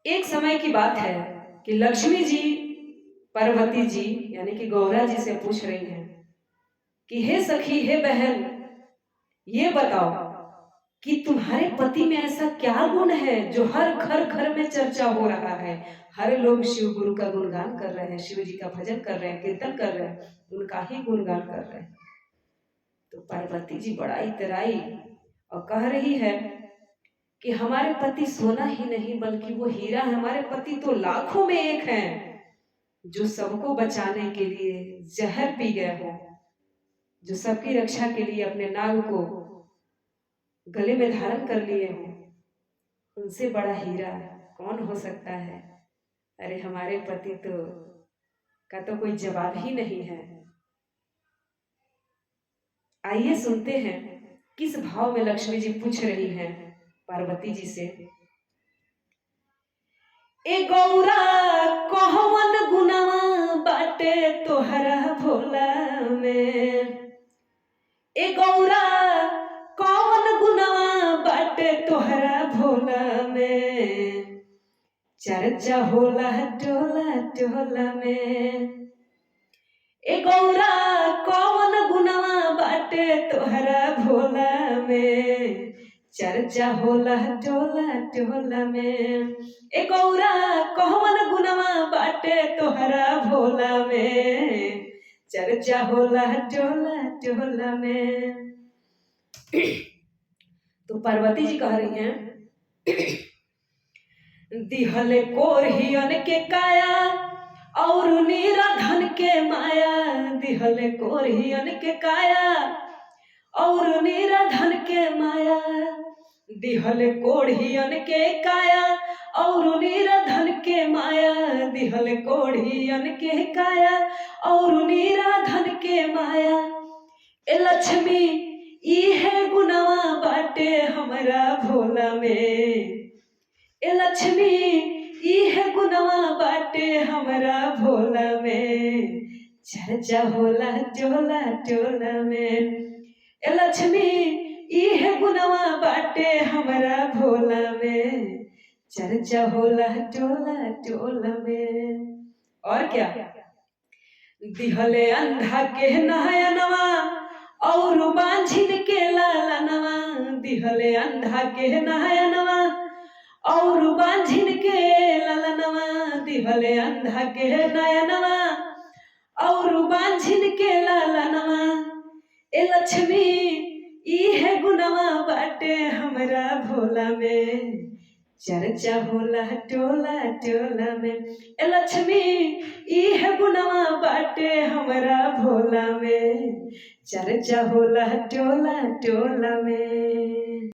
एक समय की बात है कि लक्ष्मी जी पार्वती जी यानी कि गौरा जी से पूछ रही हैं कि हे सखी, हे बहन, ये बताओ कि तुम्हारे पति में ऐसा क्या गुण है जो हर घर घर में चर्चा हो रहा है। हर लोग शिव गुरु का गुणगान कर रहे हैं, शिव जी का भजन कर रहे हैं, कीर्तन कर रहे हैं, उनका ही गुणगान कर रहे हैं। तो पार्वती जी बड़ा इतराई और कह रही है कि हमारे पति सोना ही नहीं बल्कि वो हीरा है। हमारे पति तो लाखों में एक हैं जो सबको बचाने के लिए जहर पी गए हो, जो सबकी रक्षा के लिए अपने नाग को गले में धारण कर लिए हो। उनसे बड़ा हीरा कौन हो सकता है। अरे हमारे पति का तो कोई जवाब ही नहीं है। आइए सुनते हैं किस भाव में लक्ष्मी जी पूछ रही हैं पार्वती जी से। ए गौरा कहवन गुनावा बाटे तोहरा भोला में। ए गौरा कौन गुनावा बाटे तोहरा भोला में। चर्चा होला टोला टोला में। ए गौरा कौन गुनावा बाटे तोहरा भोला में। चर्चा होला टोला टोला में। ए गौरा कौन गुनावा बाटे तोहरा भोला में। चर्चा होला टोला टोला में। तो पार्वती जी कह रही हैं दिहले कोरहियन के काया और निराधन के माया। दिहले कोरहियन के काया और निराधन के माया। दिहले कोढ़ियन के काया और निराधन के माया। दिहले कोढ़ियन के काया और निराधन के माया। ए लक्ष्मी इहे गुनावा बाटे हमरा भोला में। ए लक्ष्मी इहे गुनावा बाटे हमरा भोला में। चर्चा होला टोला टोला में। ए लक्ष्मी इहे गुनावा बाटे हमरा भोला में। चर्चा होला टोला टोला में। और क्या दिहले अंधा के नयनवा और बांझिन के लालनवा। दिहले अंधा के नयनवा और बांझिन के लालनवा। दिहले अंधा के नयनवा और बांझिन के लालनवा। ए लक्ष्मी इहे गुनावा बाटे हमरा भोला में। चर्चा होला टोला टोला में। ए लक्ष्मी इहे गुनावा बाटे हमरा भोला में। चर्चा होला टोला टोला में।